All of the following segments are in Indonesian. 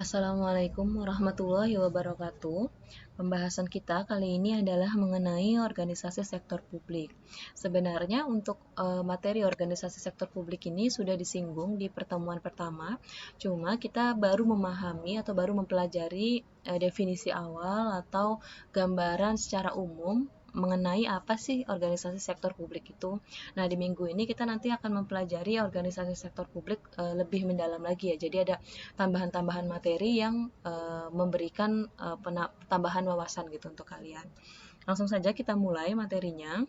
Assalamualaikum warahmatullahi wabarakatuh. Pembahasan kita kali ini adalah mengenai organisasi sektor publik. Sebenarnya untuk materi organisasi sektor publik ini sudah disinggung di pertemuan pertama, cuma kita baru memahami atau baru mempelajari definisi awal atau gambaran secara umum mengenai apa sih organisasi sektor publik itu. Nah, di minggu ini kita nanti akan mempelajari organisasi sektor publik lebih mendalam lagi ya. Jadi ada tambahan-tambahan materi yang memberikan tambahan wawasan gitu untuk kalian. Langsung saja kita mulai materinya.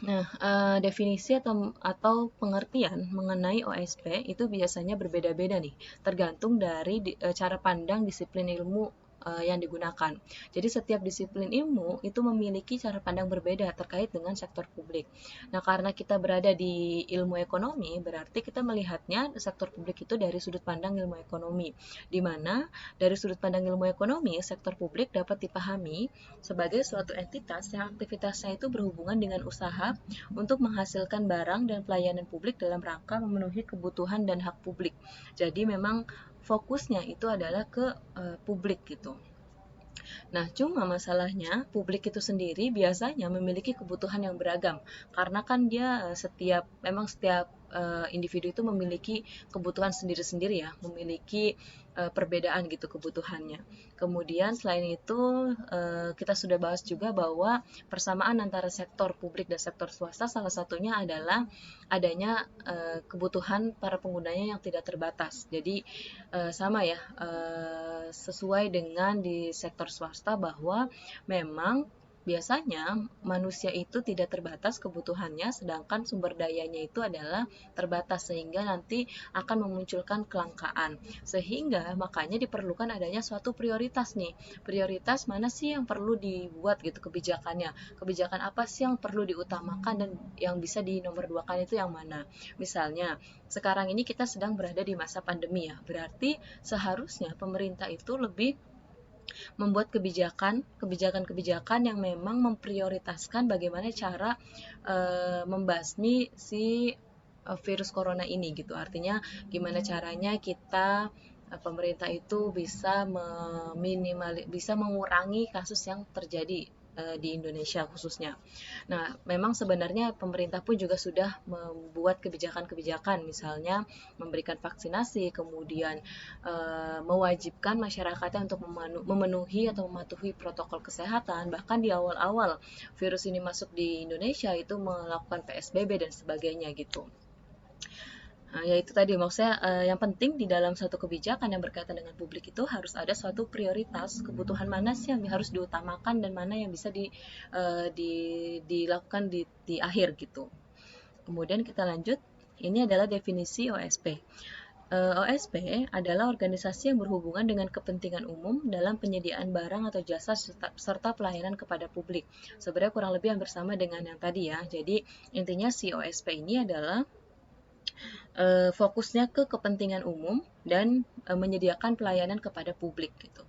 Nah, definisi atau pengertian mengenai OSP itu biasanya berbeda-beda nih, tergantung dari cara pandang disiplin ilmu yang digunakan. Jadi setiap disiplin ilmu itu memiliki cara pandang berbeda terkait dengan sektor publik. Nah, karena kita berada di ilmu ekonomi, berarti kita melihatnya sektor publik itu dari sudut pandang ilmu ekonomi, di mana dari sudut pandang ilmu ekonomi, sektor publik dapat dipahami sebagai suatu entitas yang aktivitasnya itu berhubungan dengan usaha untuk menghasilkan barang dan pelayanan publik dalam rangka memenuhi kebutuhan dan hak publik. Jadi memang fokusnya itu adalah ke publik gitu. Nah, cuma masalahnya publik itu sendiri biasanya memiliki kebutuhan yang beragam karena kan dia setiap individu itu memiliki kebutuhan sendiri-sendiri ya, memiliki perbedaan gitu kebutuhannya. Kemudian selain itu kita sudah bahas juga bahwa persamaan antara sektor publik dan sektor swasta salah satunya adalah adanya kebutuhan para penggunanya yang tidak terbatas. Jadi sama ya, sesuai dengan di sektor swasta bahwa memang biasanya manusia itu tidak terbatas kebutuhannya, sedangkan sumber dayanya itu adalah terbatas sehingga nanti akan memunculkan kelangkaan. Sehingga makanya diperlukan adanya suatu prioritas nih. Prioritas mana sih yang perlu dibuat gitu kebijakannya? Kebijakan apa sih yang perlu diutamakan dan yang bisa dinomorduakan itu yang mana? Misalnya, sekarang ini kita sedang berada di masa pandemi ya. Berarti seharusnya pemerintah itu lebih membuat kebijakan-kebijakan yang memang memprioritaskan bagaimana cara membasmi si virus corona ini gitu. Artinya gimana caranya kita pemerintah itu bisa bisa mengurangi kasus yang terjadi di Indonesia khususnya. Nah, memang sebenarnya pemerintah pun juga sudah membuat kebijakan-kebijakan, misalnya memberikan vaksinasi, kemudian mewajibkan masyarakatnya untuk memenuhi atau mematuhi protokol kesehatan. Bahkan di awal-awal virus ini masuk di Indonesia itu melakukan PSBB dan sebagainya gitu. Nah, ya itu tadi maksudnya yang penting di dalam suatu kebijakan yang berkaitan dengan publik itu harus ada suatu prioritas kebutuhan mana sih yang harus diutamakan dan mana yang bisa dilakukan di akhir gitu. Kemudian kita lanjut, ini adalah definisi OSP. OSP adalah organisasi yang berhubungan dengan kepentingan umum dalam penyediaan barang atau jasa serta pelayanan kepada publik. Sebenarnya kurang lebih hampir sama dengan yang tadi ya. Jadi intinya si OSP ini adalah fokusnya ke kepentingan umum dan menyediakan pelayanan kepada publik gitu.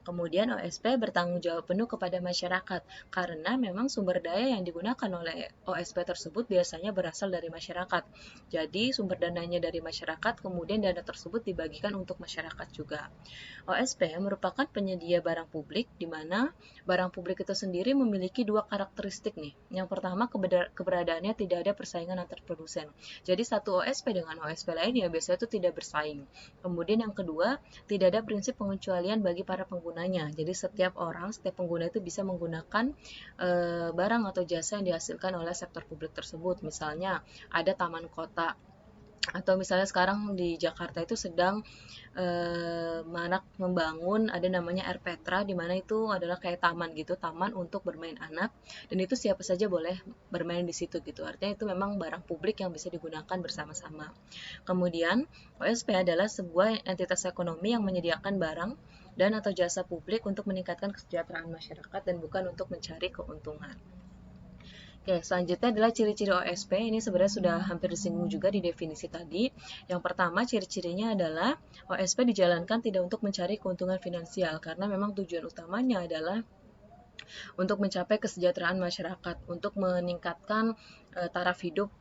Kemudian OSP bertanggung jawab penuh kepada masyarakat karena memang sumber daya yang digunakan oleh OSP tersebut biasanya berasal dari masyarakat. Jadi sumber dananya dari masyarakat, kemudian dana tersebut dibagikan untuk masyarakat juga. OSP merupakan penyedia barang publik di mana barang publik itu sendiri memiliki dua karakteristik nih. Yang pertama keberadaannya tidak ada persaingan antar produsen. Jadi satu OSP dengan OSP lainnya biasanya itu tidak bersaing. Kemudian yang kedua, tidak ada prinsip pengecualian bagi para penggunanya. Jadi setiap pengguna itu bisa menggunakan barang atau jasa yang dihasilkan oleh sektor publik tersebut. Misalnya ada taman kota atau misalnya sekarang di Jakarta itu sedang marak membangun ada namanya Air Petra di mana itu adalah kayak taman gitu, taman untuk bermain anak dan itu siapa saja boleh bermain di situ gitu. Artinya itu memang barang publik yang bisa digunakan bersama-sama. Kemudian OSP adalah sebuah entitas ekonomi yang menyediakan barang dan atau jasa publik untuk meningkatkan kesejahteraan masyarakat dan bukan untuk mencari keuntungan. Oke, selanjutnya adalah ciri-ciri OSP. Ini sebenarnya sudah hampir disinggung juga di definisi tadi. Yang pertama, ciri-cirinya adalah OSP dijalankan tidak untuk mencari keuntungan finansial, karena memang tujuan utamanya adalah untuk mencapai kesejahteraan masyarakat, untuk meningkatkan taraf hidup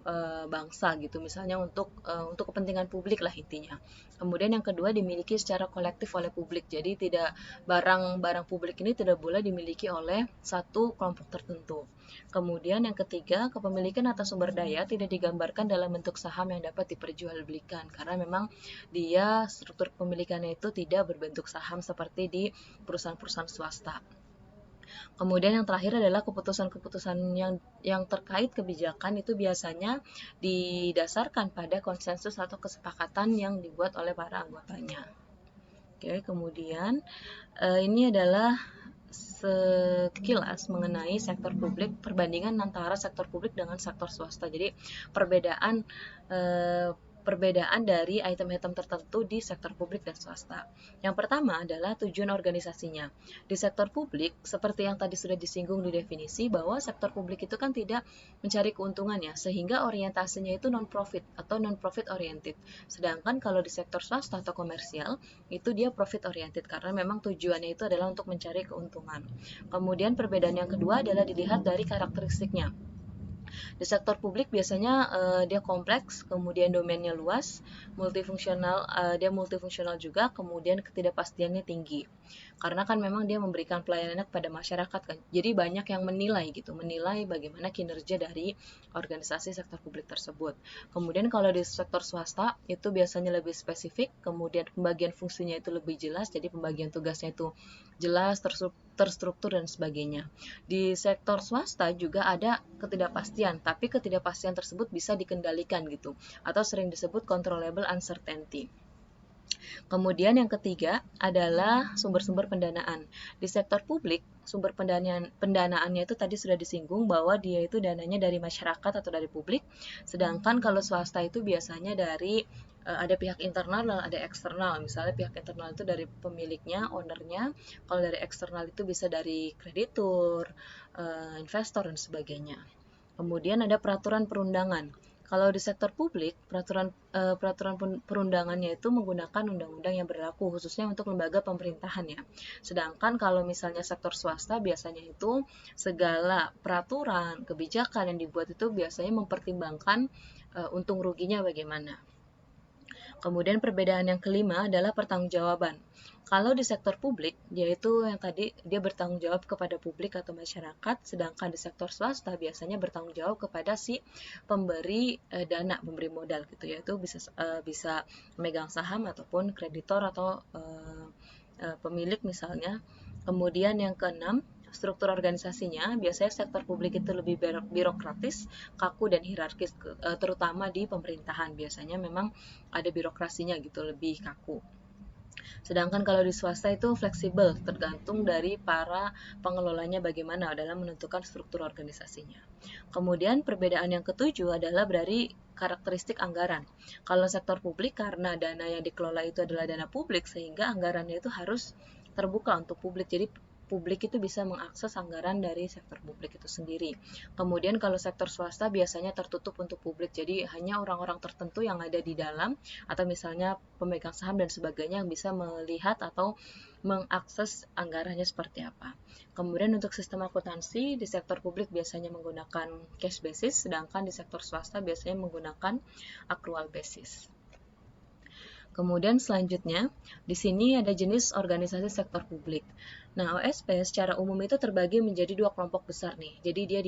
bangsa gitu, misalnya untuk kepentingan publik lah intinya. Kemudian yang kedua dimiliki secara kolektif oleh publik. Jadi tidak barang-barang publik ini tidak boleh dimiliki oleh satu kelompok tertentu. Kemudian yang ketiga, kepemilikan atas sumber daya tidak digambarkan dalam bentuk saham yang dapat diperjualbelikan karena memang dia struktur kepemilikannya itu tidak berbentuk saham seperti di perusahaan-perusahaan swasta. Kemudian yang terakhir adalah keputusan-keputusan yang terkait kebijakan itu biasanya didasarkan pada konsensus atau kesepakatan yang dibuat oleh para anggotanya. Oke, kemudian ini adalah sekilas mengenai sektor publik, perbandingan antara sektor publik dengan sektor swasta. Jadi perbedaan perbedaan dari item-item tertentu di sektor publik dan swasta. Yang pertama adalah tujuan organisasinya. Di sektor publik, seperti yang tadi sudah disinggung di definisi, bahwa sektor publik itu kan tidak mencari keuntungannya, sehingga orientasinya itu non-profit atau non-profit oriented. Sedangkan kalau di sektor swasta atau komersial, itu dia profit oriented, karena memang tujuannya itu adalah untuk mencari keuntungan. Kemudian perbedaan yang kedua adalah dilihat dari karakteristiknya. Di sektor publik biasanya dia kompleks, kemudian domainnya luas, dia multifungsional juga, kemudian ketidakpastiannya tinggi. Karena kan memang dia memberikan pelayanan kepada masyarakat kan. Jadi banyak yang menilai bagaimana kinerja dari organisasi sektor publik tersebut. Kemudian kalau di sektor swasta itu biasanya lebih spesifik, kemudian pembagian fungsinya itu lebih jelas, jadi pembagian tugasnya itu jelas, terstruktur dan sebagainya. Di sektor swasta juga ada ketidakpastian, tapi ketidakpastian tersebut bisa dikendalikan gitu, atau sering disebut controllable uncertainty. Kemudian yang ketiga adalah sumber-sumber pendanaan. Di sektor publik, sumber pendanaannya itu tadi sudah disinggung bahwa dia itu dananya dari masyarakat atau dari publik. Sedangkan kalau swasta itu biasanya dari ada pihak internal dan ada eksternal. Misalnya pihak internal itu dari pemiliknya, ownernya. Kalau dari eksternal itu bisa dari kreditur, investor dan sebagainya. Kemudian ada peraturan perundangan. Kalau di sektor publik, peraturan perundangannya itu menggunakan undang-undang yang berlaku, khususnya untuk lembaga pemerintahan ya. Sedangkan kalau misalnya sektor swasta, biasanya itu segala peraturan, kebijakan yang dibuat itu biasanya mempertimbangkan untung ruginya bagaimana. Kemudian perbedaan yang kelima adalah pertanggungjawaban. Kalau di sektor publik, yaitu yang tadi dia bertanggung jawab kepada publik atau masyarakat, sedangkan di sektor swasta biasanya bertanggung jawab kepada si pemberi dana, pemberi modal gitu, yaitu bisa memegang saham ataupun kreditor atau pemilik misalnya. Kemudian yang keenam, struktur organisasinya, biasanya sektor publik itu lebih birokratis, kaku dan hierarkis, terutama di pemerintahan. Biasanya memang ada birokrasinya gitu, lebih kaku. Sedangkan kalau di swasta itu fleksibel, tergantung dari para pengelolanya bagaimana dalam menentukan struktur organisasinya. Kemudian perbedaan yang ketujuh adalah dari karakteristik anggaran. Kalau sektor publik karena dana yang dikelola itu adalah dana publik sehingga anggarannya itu harus terbuka untuk publik. Jadi publik itu bisa mengakses anggaran dari sektor publik itu sendiri. Kemudian kalau sektor swasta biasanya tertutup untuk publik, jadi hanya orang-orang tertentu yang ada di dalam atau misalnya pemegang saham dan sebagainya yang bisa melihat atau mengakses anggarannya seperti apa. Kemudian untuk sistem akuntansi di sektor publik biasanya menggunakan cash basis, sedangkan di sektor swasta biasanya menggunakan accrual basis. Kemudian selanjutnya, di sini ada jenis organisasi sektor publik. Nah, OSP secara umum itu terbagi menjadi dua kelompok besar nih. Jadi dia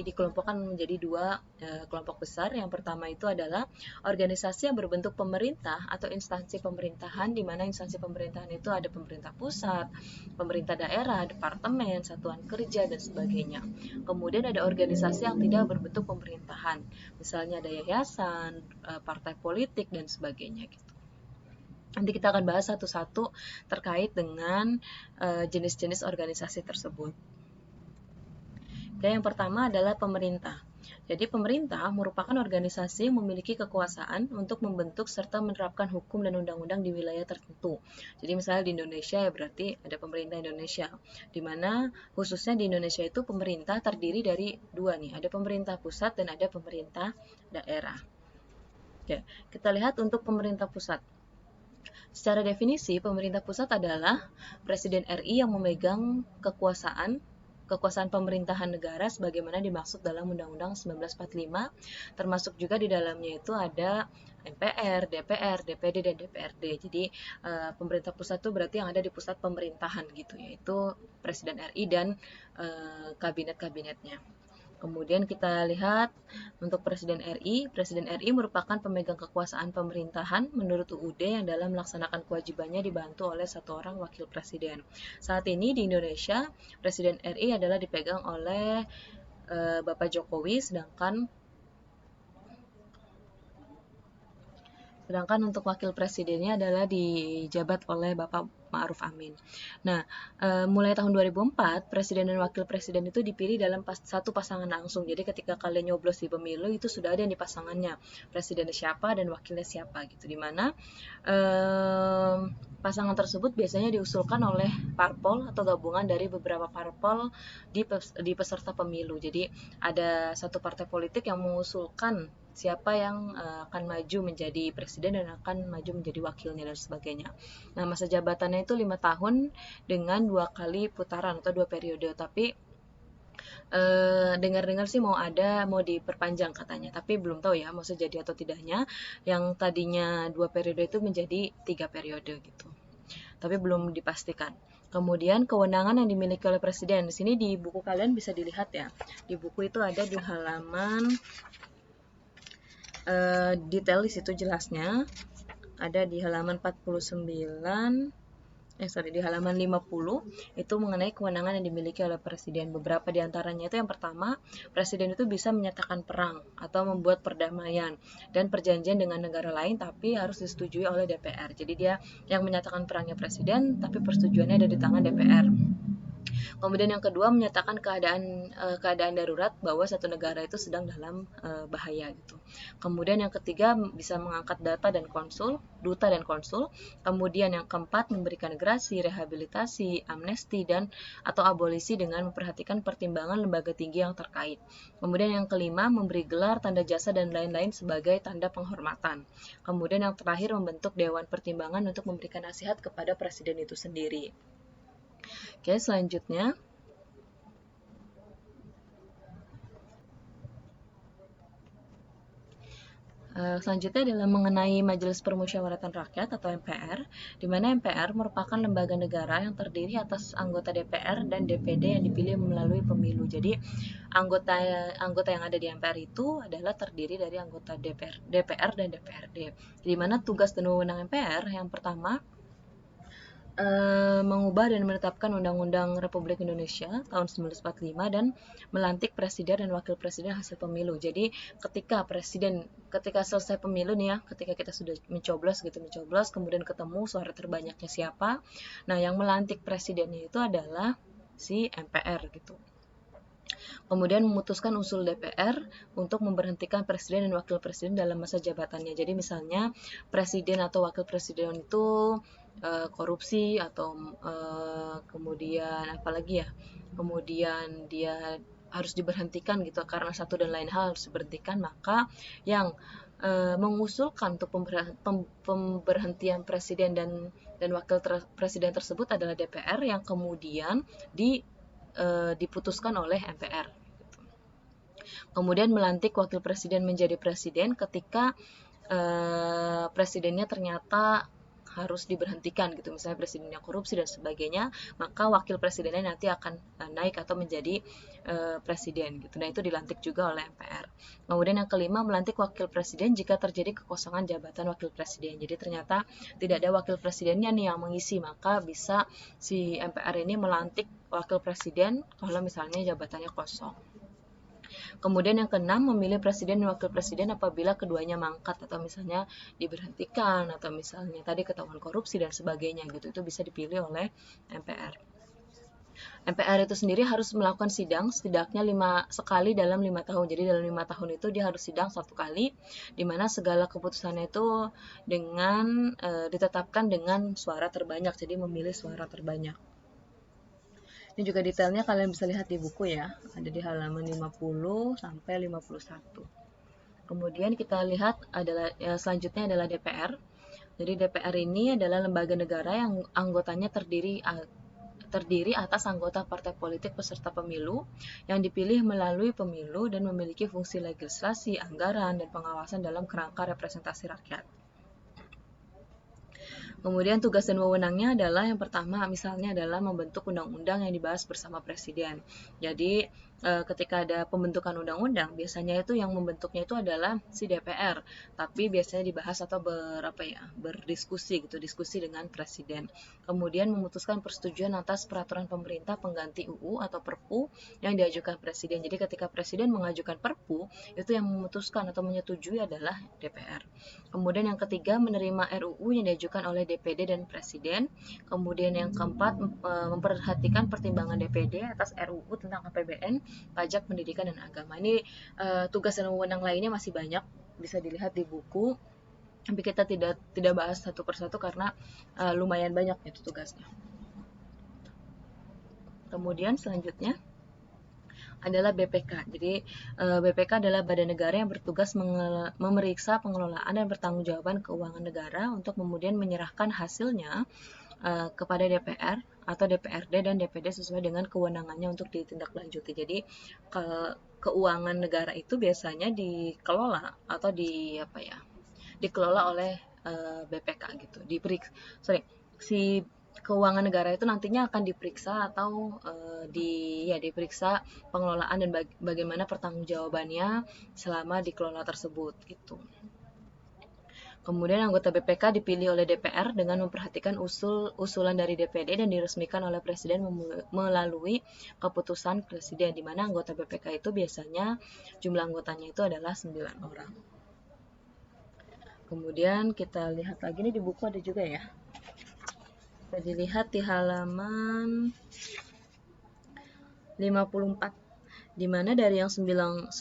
dikelompokkan menjadi dua kelompok besar. Yang pertama itu adalah organisasi yang berbentuk pemerintah atau instansi pemerintahan, di mana instansi pemerintahan itu ada pemerintah pusat, pemerintah daerah, departemen, satuan kerja, dan sebagainya. Kemudian ada organisasi yang tidak berbentuk pemerintahan, misalnya ada yayasan, partai politik, dan sebagainya gitu. Nanti kita akan bahas satu-satu terkait dengan jenis-jenis organisasi tersebut. Oke, yang pertama adalah pemerintah. Jadi pemerintah merupakan organisasi yang memiliki kekuasaan untuk membentuk serta menerapkan hukum dan undang-undang di wilayah tertentu. Jadi misalnya di Indonesia ya berarti ada pemerintah Indonesia, di mana khususnya di Indonesia itu pemerintah terdiri dari dua nih, ada pemerintah pusat dan ada pemerintah daerah. Oke, kita lihat untuk pemerintah pusat. Secara definisi, pemerintah pusat adalah Presiden RI yang memegang kekuasaan kekuasaan pemerintahan negara sebagaimana dimaksud dalam Undang-Undang 1945, termasuk juga di dalamnya itu ada MPR, DPR, DPD, dan DPRD. Jadi pemerintah pusat itu berarti yang ada di pusat pemerintahan gitu, yaitu Presiden RI dan kabinet-kabinetnya. Kemudian kita lihat untuk Presiden RI merupakan pemegang kekuasaan pemerintahan menurut UUD yang dalam melaksanakan kewajibannya dibantu oleh satu orang wakil presiden. Saat ini di Indonesia, Presiden RI adalah dipegang oleh Bapak Jokowi, sedangkan untuk wakil presidennya adalah dijabat oleh Bapak Ma'ruf Amin. Nah, mulai tahun 2004, presiden dan wakil presiden itu dipilih dalam satu pasangan langsung. Jadi ketika kalian nyoblos di pemilu itu sudah ada yang di pasangannya, presidennya siapa dan wakilnya siapa gitu. Dimana pasangan tersebut biasanya diusulkan oleh parpol atau gabungan dari beberapa parpol di peserta pemilu. Jadi ada satu partai politik yang mengusulkan siapa yang akan maju menjadi presiden dan akan maju menjadi wakilnya dan sebagainya. Nah, masa jabatannya itu 5 tahun dengan 2 kali putaran atau 2 periode. Tapi dengar-dengar sih mau diperpanjang katanya, tapi belum tahu ya mau jadi atau tidaknya. Yang tadinya 2 periode itu menjadi 3 periode gitu. Tapi belum dipastikan. Kemudian kewenangan yang dimiliki oleh presiden. Di sini di buku kalian bisa dilihat ya. Di buku itu ada di halaman detail di situ jelasnya ada di halaman 49 di halaman 50 itu mengenai kewenangan yang dimiliki oleh presiden. Beberapa di antaranya itu yang pertama, presiden itu bisa menyatakan perang atau membuat perdamaian dan perjanjian dengan negara lain tapi harus disetujui oleh DPR. Jadi dia yang menyatakan perangnya presiden tapi persetujuannya ada di tangan DPR. Kemudian yang kedua menyatakan keadaan darurat bahwa satu negara itu sedang dalam bahaya gitu. Kemudian yang ketiga bisa mengangkat duta dan konsul. Kemudian yang keempat memberikan gerasi, rehabilitasi, amnesti dan atau abolisi dengan memperhatikan pertimbangan lembaga tinggi yang terkait. Kemudian yang kelima memberi gelar, tanda jasa dan lain-lain sebagai tanda penghormatan. Kemudian yang terakhir membentuk dewan pertimbangan untuk memberikan nasihat kepada presiden itu sendiri. Oke, selanjutnya adalah mengenai Majelis Permusyawaratan Rakyat atau MPR, di mana MPR merupakan lembaga negara yang terdiri atas anggota DPR dan DPD yang dipilih melalui pemilu. Jadi anggota yang ada di MPR itu adalah terdiri dari anggota DPR dan DPRD. Di mana tugas dan wewenang MPR yang pertama mengubah dan menetapkan Undang-Undang Republik Indonesia tahun 1945 dan melantik presiden dan wakil presiden hasil pemilu. Jadi ketika selesai pemilu nih ya, ketika kita sudah mencoblos, kemudian ketemu suara terbanyaknya siapa, nah yang melantik presidennya itu adalah si MPR gitu. Kemudian memutuskan usul DPR untuk memberhentikan presiden dan wakil presiden dalam masa jabatannya. Jadi misalnya presiden atau wakil presiden itu korupsi atau kemudian apalagi ya, kemudian dia harus diberhentikan gitu karena satu dan lain hal harus diberhentikan, maka yang mengusulkan untuk pemberhentian presiden dan wakil presiden tersebut adalah DPR yang kemudian diputuskan oleh MPR. Kemudian melantik wakil presiden menjadi presiden ketika presidennya ternyata harus diberhentikan gitu, misalnya presidennya korupsi dan sebagainya, maka wakil presidennya nanti akan naik atau menjadi presiden gitu. Nah, itu dilantik juga oleh MPR. Kemudian yang kelima, melantik wakil presiden jika terjadi kekosongan jabatan wakil presiden. Jadi ternyata tidak ada wakil presidennya nih yang mengisi, maka bisa si MPR ini melantik wakil presiden kalau misalnya jabatannya kosong. Kemudian yang keenam, memilih presiden dan wakil presiden apabila keduanya mangkat atau misalnya diberhentikan atau misalnya tadi ketahuan korupsi dan sebagainya gitu. Itu bisa dipilih oleh MPR. MPR itu sendiri harus melakukan sidang setidaknya 5 sekali dalam 5 tahun. Jadi dalam 5 tahun itu dia harus sidang 1 kali, di mana segala keputusannya itu dengan ditetapkan dengan suara terbanyak. Jadi memilih suara terbanyak. Ini juga detailnya kalian bisa lihat di buku ya, ada di halaman 50 sampai 51. Kemudian kita lihat selanjutnya adalah DPR. Jadi DPR ini adalah lembaga negara yang anggotanya terdiri terdiri atas anggota partai politik peserta pemilu yang dipilih melalui pemilu dan memiliki fungsi legislasi, anggaran, dan pengawasan dalam kerangka representasi rakyat. Kemudian tugas dan wewenangnya adalah yang pertama misalnya adalah membentuk undang-undang yang dibahas bersama Presiden. Jadi ketika ada pembentukan undang-undang, biasanya itu yang membentuknya itu adalah si DPR, tapi biasanya dibahas atau berdiskusi gitu, diskusi dengan Presiden. Kemudian memutuskan persetujuan atas peraturan pemerintah pengganti UU atau Perpu yang diajukan Presiden. Jadi ketika Presiden mengajukan Perpu, itu yang memutuskan atau menyetujui adalah DPR. Kemudian yang ketiga, menerima RUU yang diajukan oleh DPD dan Presiden. Kemudian yang keempat, memperhatikan pertimbangan DPD atas RUU tentang APBN, pajak, pendidikan, dan agama. Ini tugas dan wewenang lainnya masih banyak, bisa dilihat di buku. Tapi kita tidak bahas satu persatu karena lumayan banyak itu tugasnya. Kemudian selanjutnya adalah BPK. Jadi BPK adalah badan negara yang bertugas memeriksa pengelolaan dan pertanggungjawaban keuangan negara untuk kemudian menyerahkan hasilnya kepada DPR atau DPRD dan DPD sesuai dengan kewenangannya untuk ditindaklanjuti. Jadi keuangan negara itu biasanya dikelola atau dikelola oleh BPK gitu. Si keuangan negara itu nantinya akan diperiksa atau diperiksa pengelolaan dan bagaimana pertanggungjawabannya selama dikelola tersebut gitu. Kemudian anggota BPK dipilih oleh DPR dengan memperhatikan usulan dari DPD dan diresmikan oleh Presiden melalui keputusan Presiden, di mana anggota BPK itu biasanya jumlah anggotanya itu adalah 9 orang. Kemudian kita lihat lagi nih di buku ada juga ya. Bisa dilihat di halaman 54, di mana dari yang 9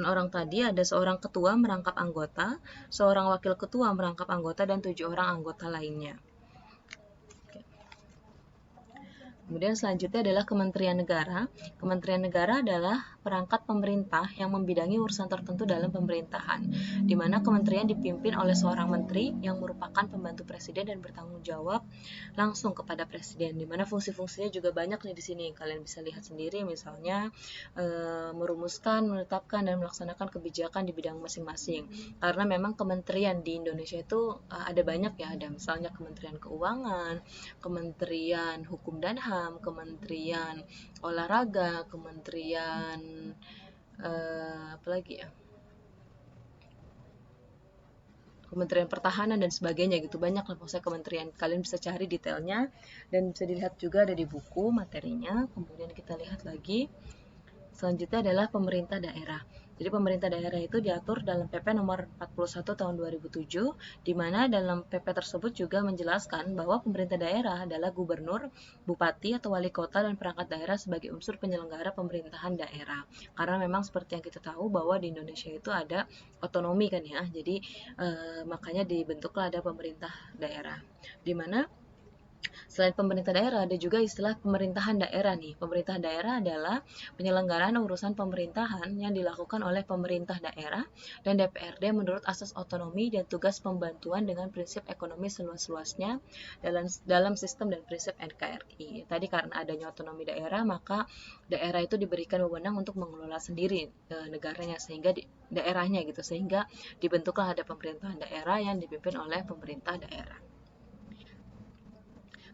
orang tadi ada seorang ketua merangkap anggota, seorang wakil ketua merangkap anggota, dan 7 orang anggota lainnya. Kemudian selanjutnya adalah Kementerian Negara. Kementerian Negara adalah perangkat pemerintah yang membidangi urusan tertentu dalam pemerintahan, di mana kementerian dipimpin oleh seorang menteri yang merupakan pembantu presiden dan bertanggung jawab langsung kepada presiden, di mana fungsi-fungsinya juga banyak nih di sini. Kalian bisa lihat sendiri, misalnya merumuskan, menetapkan, dan melaksanakan kebijakan di bidang masing-masing. Karena memang kementerian di Indonesia itu ada banyak ya, ada misalnya Kementerian Keuangan, Kementerian Hukum dan HAM, Kementerian Olahraga, Kementerian Kementerian Pertahanan dan sebagainya gitu, banyak lah maksudnya kementerian. Kalian bisa cari detailnya dan bisa dilihat juga ada di buku materinya. Kemudian kita lihat lagi, selanjutnya adalah pemerintah daerah. Jadi pemerintah daerah itu diatur dalam PP nomor 41 tahun 2007, di mana dalam PP tersebut juga menjelaskan bahwa pemerintah daerah adalah gubernur, bupati atau wali kota dan perangkat daerah sebagai unsur penyelenggara pemerintahan daerah. Karena memang seperti yang kita tahu bahwa di Indonesia itu ada otonomi kan ya, jadi makanya dibentuklah ada pemerintah daerah, di mana selain pemerintah daerah, ada juga istilah pemerintahan daerah nih. Pemerintahan daerah adalah penyelenggaraan urusan pemerintahan yang dilakukan oleh pemerintah daerah dan DPRD menurut asas otonomi dan tugas pembantuan dengan prinsip ekonomi seluas-luasnya dalam sistem dan prinsip NKRI. Tadi karena adanya otonomi daerah, maka daerah itu diberikan wewenang untuk mengelola sendiri negaranya daerahnya gitu, sehingga dibentuklah ada pemerintahan daerah yang dipimpin oleh pemerintah daerah.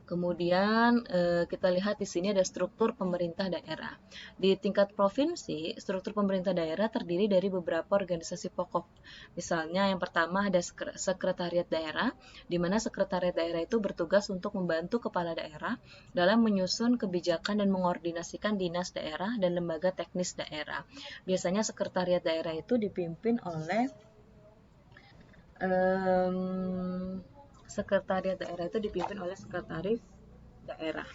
Kemudian kita lihat di sini ada struktur pemerintah daerah. Di tingkat provinsi, struktur pemerintah daerah terdiri dari beberapa organisasi pokok. Misalnya yang pertama ada sekretariat daerah, di mana sekretariat daerah itu bertugas untuk membantu kepala daerah dalam menyusun kebijakan dan mengordinasikan dinas daerah dan lembaga teknis daerah. Biasanya sekretariat daerah itu dipimpin oleh sekretaris sekretaris daerah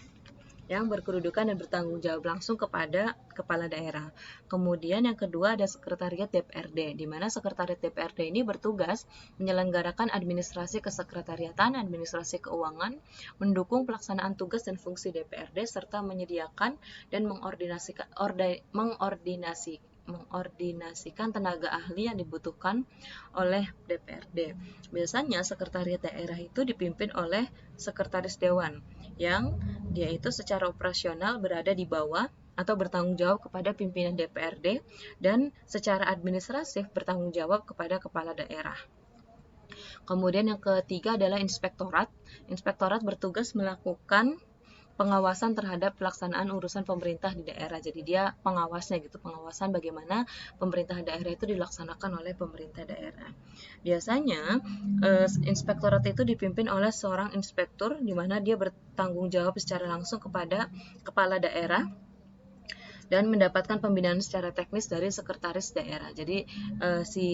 yang berkedudukan dan bertanggung jawab langsung kepada kepala daerah. Kemudian yang kedua ada sekretariat DPRD, di mana sekretariat DPRD ini bertugas menyelenggarakan administrasi kesekretariatan, administrasi keuangan, mendukung pelaksanaan tugas dan fungsi DPRD, serta menyediakan dan mengordinasikan tenaga ahli yang dibutuhkan oleh DPRD. Biasanya sekretariat daerah itu dipimpin oleh sekretaris dewan yang dia itu secara operasional berada di bawah atau bertanggung jawab kepada pimpinan DPRD dan secara administratif bertanggung jawab kepada kepala daerah. Kemudian yang ketiga adalah inspektorat. Inspektorat bertugas melakukan pengawasan terhadap pelaksanaan urusan pemerintah di daerah. Jadi dia pengawasnya gitu, pengawasan bagaimana pemerintah daerah itu dilaksanakan oleh pemerintah daerah. Biasanya inspektorat itu dipimpin oleh seorang inspektur di mana dia bertanggung jawab secara langsung kepada kepala daerah dan mendapatkan pembinaan secara teknis dari sekretaris daerah. Jadi si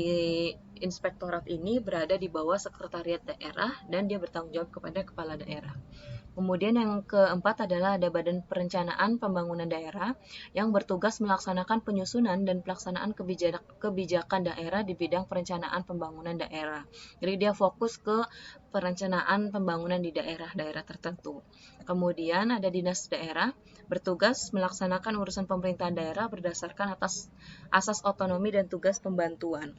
inspektorat ini berada di bawah sekretariat daerah dan dia bertanggung jawab kepada kepala daerah. Kemudian yang keempat adalah ada Badan Perencanaan Pembangunan Daerah yang bertugas melaksanakan penyusunan dan pelaksanaan kebijakan daerah di bidang perencanaan pembangunan daerah. Jadi dia fokus ke perencanaan pembangunan di daerah-daerah tertentu. Kemudian ada Dinas Daerah bertugas melaksanakan urusan pemerintahan daerah berdasarkan atas asas otonomi dan tugas pembantuan.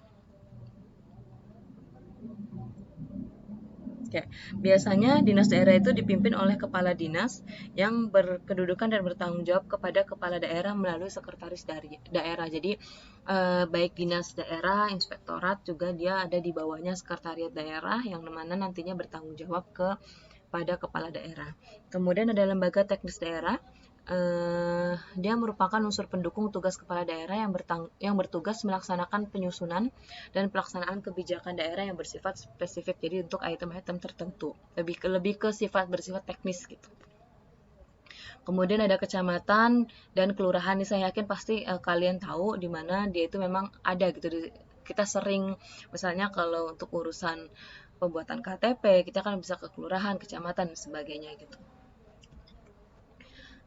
Oke. Biasanya dinas daerah itu dipimpin oleh kepala dinas yang berkedudukan dan bertanggung jawab kepada kepala daerah melalui sekretaris dari daerah. Jadi baik dinas daerah, inspektorat juga dia ada di bawahnya sekretariat daerah yang mana nantinya bertanggung jawab kepada kepala daerah. Kemudian ada lembaga teknis daerah. Dia merupakan unsur pendukung tugas kepala daerah yang bertugas melaksanakan penyusunan dan pelaksanaan kebijakan daerah yang bersifat spesifik, jadi untuk item-item tertentu, lebih ke sifat bersifat teknis gitu. Kemudian ada kecamatan dan kelurahan. Ini saya yakin pasti kalian tahu di mana dia itu memang ada gitu. Kita sering misalnya kalau untuk urusan pembuatan KTP kita kan bisa ke kelurahan, kecamatan dan sebagainya gitu.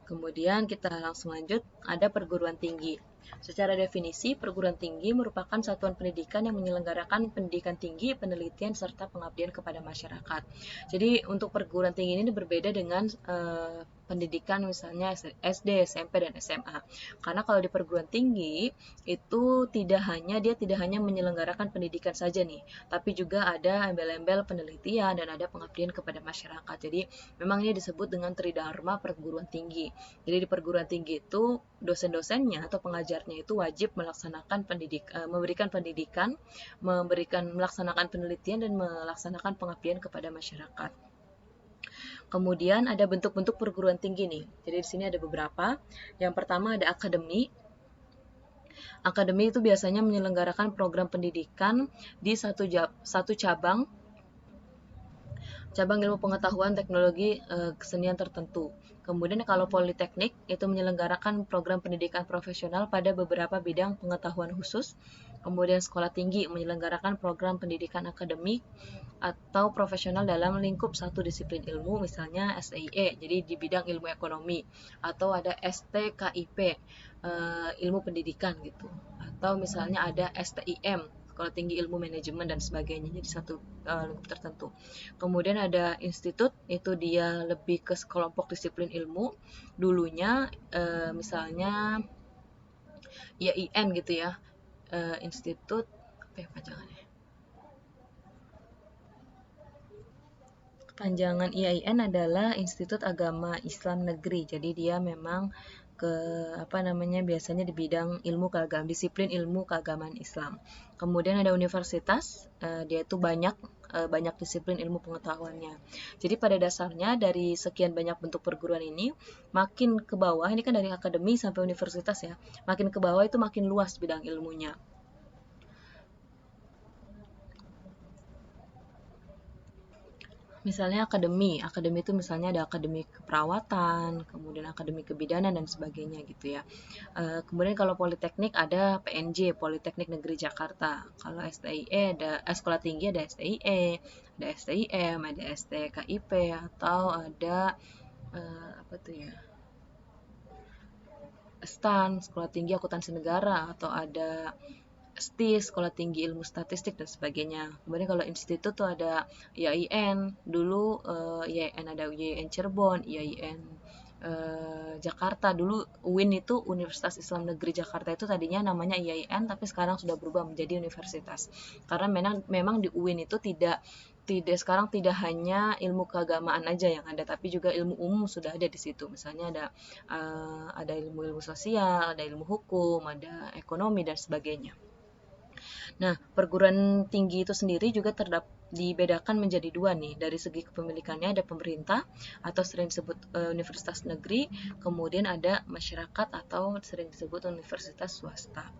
Kemudian kita langsung lanjut, ada perguruan tinggi. Secara definisi, perguruan tinggi merupakan satuan pendidikan yang menyelenggarakan pendidikan tinggi, penelitian, serta pengabdian kepada masyarakat. Jadi untuk perguruan tinggi ini berbeda dengan pendidikan misalnya SD, SMP, dan SMA. Karena kalau di perguruan tinggi itu dia tidak hanya menyelenggarakan pendidikan saja nih, tapi juga ada embel-embel penelitian dan ada pengabdian kepada masyarakat. Jadi memang ini disebut dengan tridharma perguruan tinggi. Jadi di perguruan tinggi itu dosen-dosennya atau pengajarnya itu wajib melaksanakan memberikan pendidikan, melaksanakan penelitian dan melaksanakan pengabdian kepada masyarakat. Kemudian ada bentuk-bentuk perguruan tinggi nih. Jadi di sini ada beberapa. Yang pertama ada akademi. Akademi itu biasanya menyelenggarakan program pendidikan di satu cabang ilmu pengetahuan teknologi kesenian tertentu. Kemudian kalau politeknik itu menyelenggarakan program pendidikan profesional pada beberapa bidang pengetahuan khusus. Kemudian sekolah tinggi menyelenggarakan program pendidikan akademik atau profesional dalam lingkup satu disiplin ilmu, misalnya STIE, jadi di bidang ilmu ekonomi, atau ada STKIP, ilmu pendidikan gitu. Atau misalnya ada STIM, Sekolah Tinggi Ilmu Manajemen dan sebagainya, jadi satu lingkup tertentu. Kemudian ada institut, itu dia lebih ke kelompok disiplin ilmu. Dulunya misalnya IAIN gitu ya, institut apa ya panjangannya? Panjangan IAIN adalah Institut Agama Islam Negeri. Jadi dia memang biasanya di bidang ilmu keagamaan, disiplin ilmu keagamaan Islam. Kemudian ada universitas, dia itu banyak disiplin ilmu pengetahuannya. Jadi pada dasarnya dari sekian banyak bentuk perguruan ini, makin ke bawah, ini kan dari akademi sampai universitas ya, makin ke bawah itu makin luas bidang ilmunya. Misalnya akademi itu misalnya ada akademi keperawatan, kemudian akademi kebidanan dan sebagainya gitu ya. Kemudian kalau politeknik ada PNJ, Politeknik Negeri Jakarta. Kalau STIE ada sekolah tinggi ada STIE, ada STIM, ada STKIP, atau ada apa tuh ya? STAN, Sekolah Tinggi Akuntansi Negara, atau ada STIS, Sekolah Tinggi Ilmu Statistik dan sebagainya. Kemudian kalau institut tuh ada IAIN, dulu IAIN ada IAIN Cirebon, IAIN Jakarta. Dulu UIN itu Universitas Islam Negeri Jakarta itu tadinya namanya IAIN, tapi sekarang sudah berubah menjadi universitas. Karena memang di UIN itu tidak tidak sekarang tidak hanya ilmu keagamaan aja yang ada, tapi juga ilmu umum sudah ada di situ. Misalnya ada ilmu-ilmu sosial, ada ilmu hukum, ada ekonomi dan sebagainya. Nah, perguruan tinggi itu sendiri juga dibedakan menjadi dua nih. Dari segi kepemilikannya ada pemerintah atau sering disebut universitas negeri, kemudian ada masyarakat atau sering disebut universitas swasta.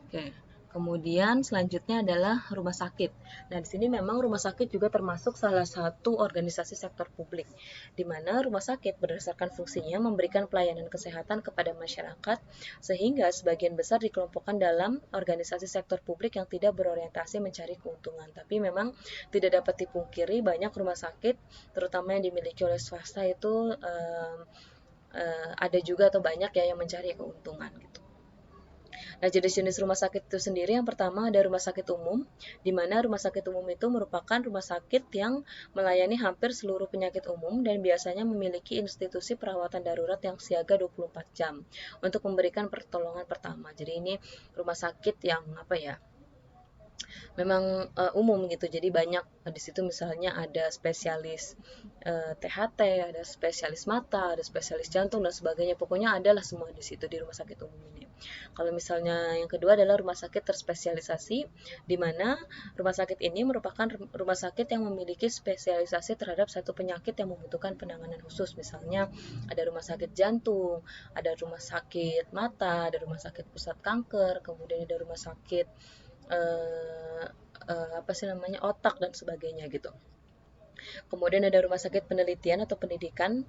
Oke. Kemudian selanjutnya adalah rumah sakit. Nah, di sini memang rumah sakit juga termasuk salah satu organisasi sektor publik, di mana rumah sakit berdasarkan fungsinya memberikan pelayanan kesehatan kepada masyarakat, sehingga sebagian besar dikelompokkan dalam organisasi sektor publik yang tidak berorientasi mencari keuntungan. Tapi memang tidak dapat dipungkiri banyak rumah sakit, terutama yang dimiliki oleh swasta itu ada juga atau banyak ya yang mencari keuntungan gitu. Nah, jenis-jenis rumah sakit itu sendiri yang pertama ada rumah sakit umum, di mana rumah sakit umum itu merupakan rumah sakit yang melayani hampir seluruh penyakit umum dan biasanya memiliki institusi perawatan darurat yang siaga 24 jam untuk memberikan pertolongan pertama. Jadi ini rumah sakit yang apa ya? Memang umum gitu. Jadi banyak di situ misalnya ada spesialis THT, ada spesialis mata, ada spesialis jantung dan sebagainya. Pokoknya adalah semua di situ di rumah sakit umum ini. Kalau misalnya yang kedua adalah rumah sakit terspesialisasi, di mana rumah sakit ini merupakan rumah sakit yang memiliki spesialisasi terhadap satu penyakit yang membutuhkan penanganan khusus. Misalnya ada rumah sakit jantung, ada rumah sakit mata, ada rumah sakit pusat kanker, kemudian ada rumah sakit apa sih namanya otak dan sebagainya gitu. Kemudian ada rumah sakit penelitian atau pendidikan.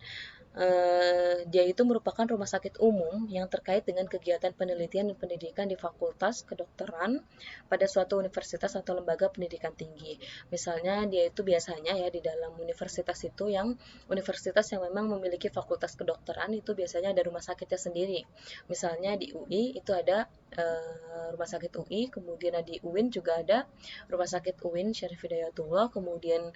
Dia itu merupakan rumah sakit umum yang terkait dengan kegiatan penelitian dan pendidikan di fakultas kedokteran pada suatu universitas atau lembaga pendidikan tinggi. Misalnya dia itu biasanya ya di dalam universitas itu universitas yang memang memiliki fakultas kedokteran itu biasanya ada rumah sakitnya sendiri. Misalnya di UI itu ada rumah sakit UI, kemudian di UIN juga ada rumah sakit UIN Syarif Hidayatullah, kemudian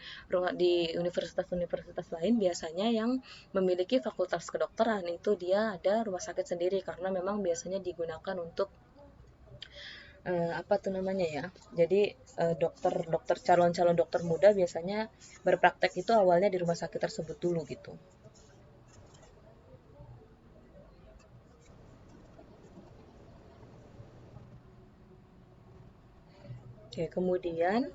di universitas-universitas lain biasanya yang memiliki fakultas kedokteran itu dia ada rumah sakit sendiri karena memang biasanya digunakan untuk apa tuh namanya ya. Jadi dokter calon-calon dokter muda biasanya berpraktek itu awalnya di rumah sakit tersebut dulu gitu. Oke, kemudian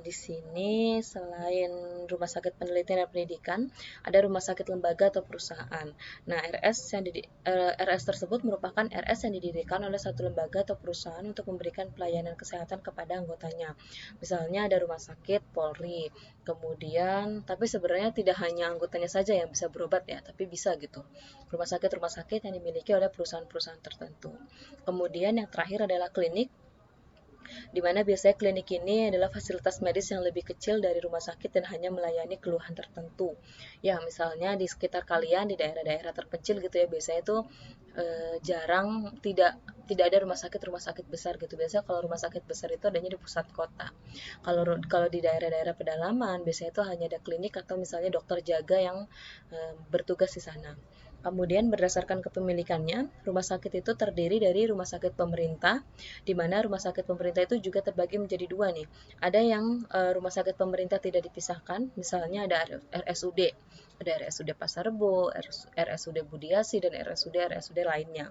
di sini selain rumah sakit penelitian dan pendidikan, ada rumah sakit lembaga atau perusahaan. Nah, RS tersebut merupakan RS yang didirikan oleh satu lembaga atau perusahaan untuk memberikan pelayanan kesehatan kepada anggotanya. Misalnya ada rumah sakit Polri, kemudian tapi sebenarnya tidak hanya anggotanya saja yang bisa berobat ya, tapi bisa gitu. Rumah sakit yang dimiliki oleh perusahaan-perusahaan tertentu. Kemudian yang terakhir adalah klinik, di mana biasanya klinik ini adalah fasilitas medis yang lebih kecil dari rumah sakit dan hanya melayani keluhan tertentu. Ya, misalnya di sekitar kalian di daerah-daerah terpencil gitu ya, biasanya itu jarang tidak tidak ada rumah sakit besar gitu. Biasanya kalau rumah sakit besar itu adanya di pusat kota. Kalau di daerah-daerah pedalaman biasanya itu hanya ada klinik atau misalnya dokter jaga yang bertugas di sana. Kemudian berdasarkan kepemilikannya, rumah sakit itu terdiri dari rumah sakit pemerintah, di mana rumah sakit pemerintah itu juga terbagi menjadi dua nih. Ada yang rumah sakit pemerintah tidak dipisahkan, misalnya ada RSUD, ada RSUD Pasar Rebo, RSUD Budiasi, dan RSUD lainnya.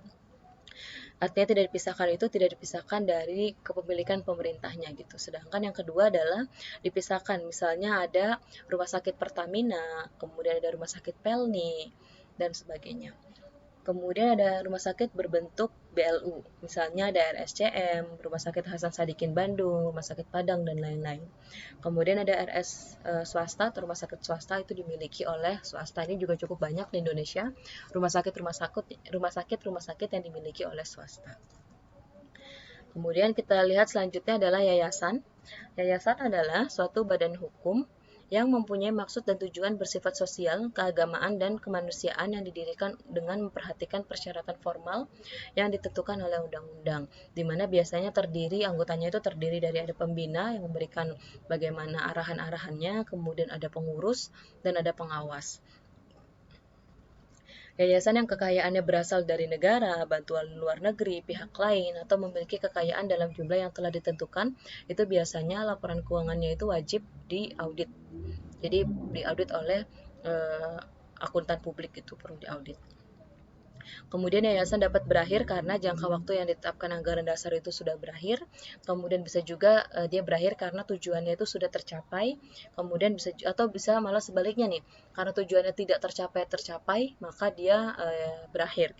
Artinya tidak dipisahkan dari kepemilikan pemerintahnya gitu. Sedangkan yang kedua adalah dipisahkan, misalnya ada rumah sakit Pertamina, kemudian ada rumah sakit Pelni, dan sebagainya. Kemudian ada rumah sakit berbentuk BLU, misalnya ada RSCM, Rumah Sakit Hasan Sadikin Bandung, Rumah Sakit Padang, dan lain-lain. Kemudian ada RS swasta atau rumah sakit swasta itu dimiliki oleh swasta. Ini juga cukup banyak di Indonesia, rumah sakit yang dimiliki oleh swasta. Kemudian kita lihat selanjutnya adalah yayasan. Yayasan adalah suatu badan hukum yang mempunyai maksud dan tujuan bersifat sosial, keagamaan, dan kemanusiaan yang didirikan dengan memperhatikan persyaratan formal yang ditentukan oleh undang-undang, di mana biasanya anggotanya itu terdiri dari ada pembina yang memberikan bagaimana arahan-arahannya, kemudian ada pengurus, dan ada pengawas. Yayasan yang kekayaannya berasal dari negara, bantuan luar negeri, pihak lain, atau memiliki kekayaan dalam jumlah yang telah ditentukan, itu biasanya laporan keuangannya itu wajib diaudit. Jadi diaudit oleh akuntan publik, itu perlu diaudit. Kemudian yayasan dapat berakhir karena jangka waktu yang ditetapkan anggaran dasar itu sudah berakhir. Kemudian bisa juga dia berakhir karena tujuannya itu sudah tercapai. Kemudian bisa malah sebaliknya nih, karena tujuannya tidak tercapai, maka dia berakhir.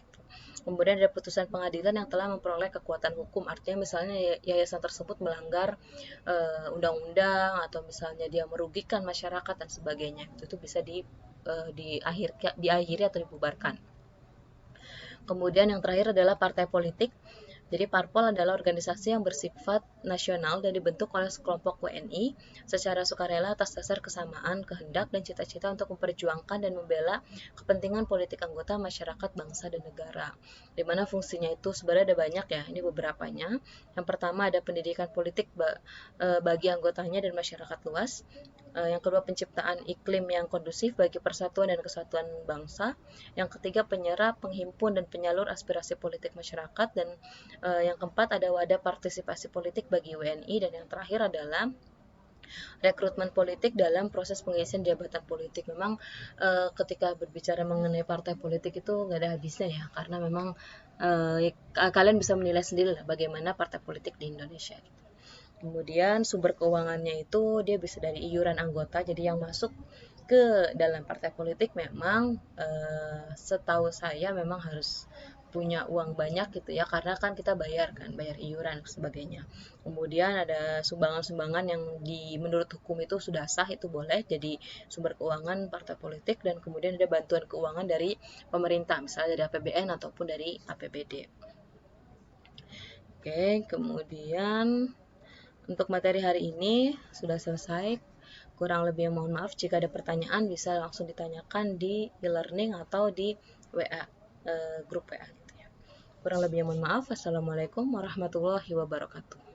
Kemudian ada putusan pengadilan yang telah memperoleh kekuatan hukum, artinya misalnya yayasan tersebut melanggar undang-undang atau misalnya dia merugikan masyarakat dan sebagainya, itu bisa diakhiri atau dibubarkan. Kemudian yang terakhir adalah partai politik. Jadi parpol adalah organisasi yang bersifat nasional dan dibentuk oleh sekelompok WNI secara sukarela atas dasar kesamaan, kehendak, dan cita-cita untuk memperjuangkan dan membela kepentingan politik anggota masyarakat, bangsa, dan negara. Di mana fungsinya itu sebenarnya ada banyak ya, ini beberapanya. Yang pertama ada pendidikan politik bagi anggotanya dan masyarakat luas. Yang kedua, penciptaan iklim yang kondusif bagi persatuan dan kesatuan bangsa. Yang ketiga, penyerap, penghimpun, dan penyalur aspirasi politik masyarakat. Dan yang keempat, ada wadah partisipasi politik bagi WNI. Dan yang terakhir adalah rekrutmen politik dalam proses pengisian jabatan politik. Memang ketika berbicara mengenai partai politik itu nggak ada habisnya ya, karena memang kalian bisa menilai sendiri lah bagaimana partai politik di Indonesia. Kemudian sumber keuangannya itu dia bisa dari iuran anggota, jadi yang masuk ke dalam partai politik memang setahu saya memang harus punya uang banyak gitu ya, karena kan kita bayar iuran dan sebagainya. Kemudian ada sumbangan-sumbangan yang menurut hukum itu sudah sah, itu boleh jadi sumber keuangan partai politik. Dan kemudian ada bantuan keuangan dari pemerintah, misalnya dari APBN ataupun dari APBD. Oke, kemudian untuk materi hari ini sudah selesai. Kurang lebih mohon maaf, jika ada pertanyaan bisa langsung ditanyakan di e-learning atau di WA, grup WA gitu ya. Kurang lebih mohon maaf. Wassalamualaikum warahmatullahi wabarakatuh.